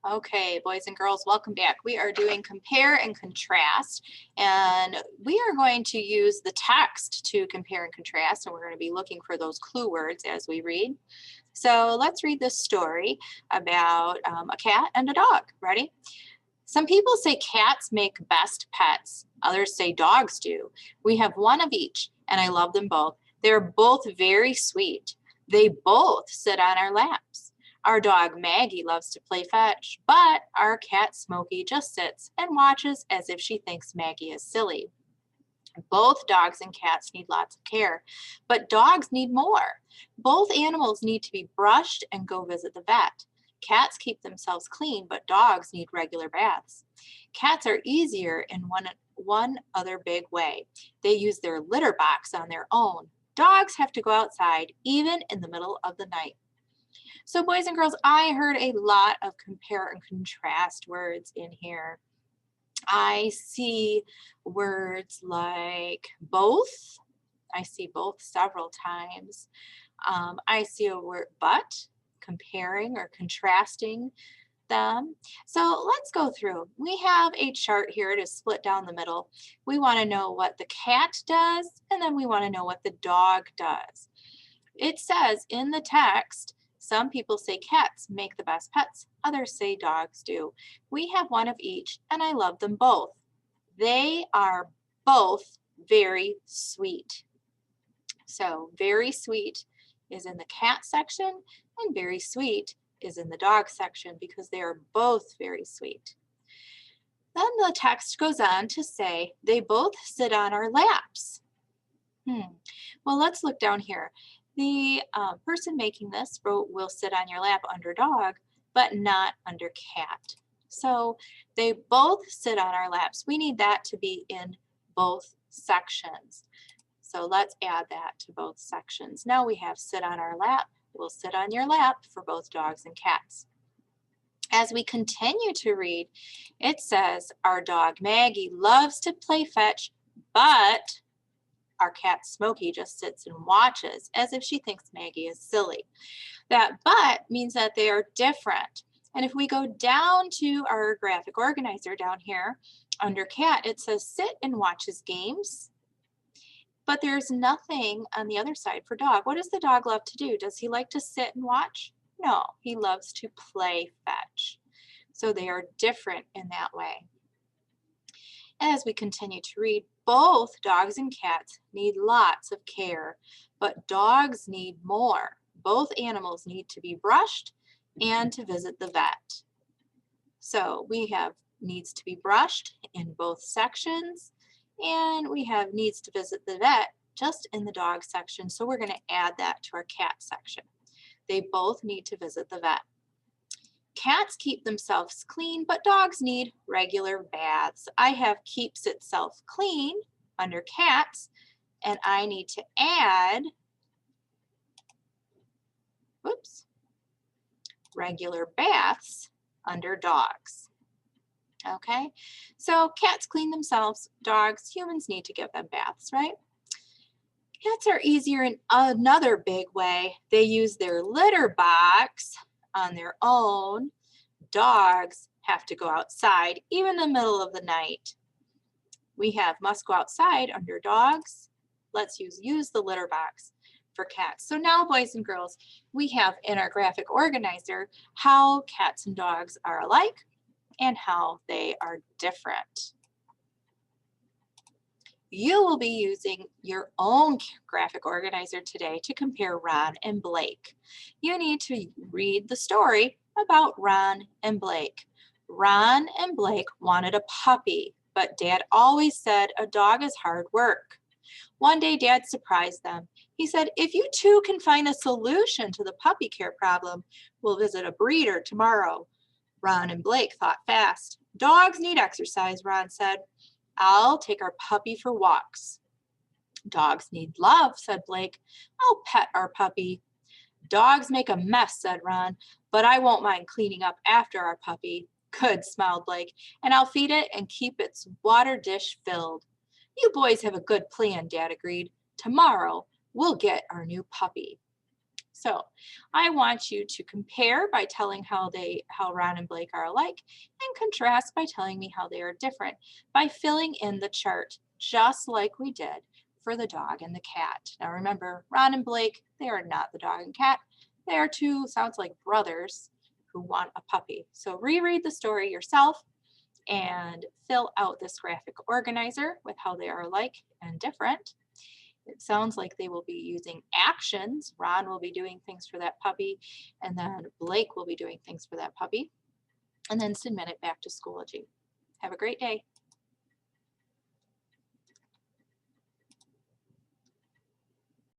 Okay, boys and girls, welcome back. We are doing compare and contrast, and we are going to use the text to compare and contrast, and we're going to be looking for those clue words as we read. So let's read this story about a cat and a dog. Ready? Some people say cats make best pets. Others say dogs do. We have one of each, and I love them both. They're both very sweet. They both sit on our laps. Our dog Maggie loves to play fetch, but our cat Smokey just sits and watches as if she thinks Maggie is silly. Both dogs and cats need lots of care, but dogs need more. Both animals need to be brushed and go visit the vet. Cats keep themselves clean, but dogs need regular baths. Cats are easier in one other big way. They use their litter box on their own. Dogs have to go outside, even in the middle of the night. So boys and girls, I heard a lot of compare and contrast words in here. I see words like both. I see both several times. I see a word but, comparing or contrasting them. So let's go through. We have a chart here to split down the middle. We want to know what the cat does, and then we want to know what the dog does. It says in the text, some people say cats make the best pets, others say dogs do. We have one of each, and I love them both. They are both very sweet. So very sweet is in the cat section, and very sweet is in the dog section because they are both very sweet. Then the text goes on to say they both sit on our laps. Well, let's look down here. The person making this wrote, will sit on your lap under dog, but not under cat. So they both sit on our laps. We need that to be in both sections. So let's add that to both sections. Now we have sit on our lap, will sit on your lap for both dogs and cats. As we continue to read, it says our dog Maggie loves to play fetch, but our cat Smokey just sits and watches as if she thinks Maggie is silly. That but means that they are different. And if we go down to our graphic organizer down here under cat, it says sit and watches games. But there's nothing on the other side for dog. What does the dog love to do? Does he like to sit and watch? No, he loves to play fetch. So they are different in that way. As we continue to read, both dogs and cats need lots of care, but dogs need more. Both animals need to be brushed and to visit the vet. So we have needs to be brushed in both sections, and we have needs to visit the vet just in the dog section. So we're going to add that to our cat section. They both need to visit the vet. Cats keep themselves clean, but dogs need regular baths. I have keeps itself clean under cats, and I need to add, regular baths under dogs. Okay, so cats clean themselves, dogs, humans need to give them baths, right? Cats are easier in another big way. They use their litter box on their own. Dogs have to go outside, even in the middle of the night. We have must go outside under dogs. Let's use the litter box for cats. So now, boys and girls, we have in our graphic organizer how cats and dogs are alike and how they are different. You will be using your own graphic organizer today to compare Ron and Blake. You need to read the story about Ron and Blake. Ron and Blake wanted a puppy, but Dad always said a dog is hard work. One day, Dad surprised them. He said, if you two can find a solution to the puppy care problem, we'll visit a breeder tomorrow. Ron and Blake thought fast. Dogs need exercise, Ron said. I'll take our puppy for walks. Dogs need love, said Blake. I'll pet our puppy. Dogs make a mess, said Ron, but I won't mind cleaning up after our puppy. Good, smiled Blake, and I'll feed it and keep its water dish filled. You boys have a good plan, Dad agreed. Tomorrow, we'll get our new puppy. So I want you to compare by telling how Ron and Blake are alike, and contrast by telling me how they are different by filling in the chart, just like we did for the dog and the cat. Now remember, Ron and Blake, they are not the dog and cat. They are two, sounds like brothers who want a puppy. So reread the story yourself and fill out this graphic organizer with how they are alike and different. It sounds like they will be using actions. Ron will be doing things for that puppy, and then Blake will be doing things for that puppy, and then submit it back to Schoology. Have a great day.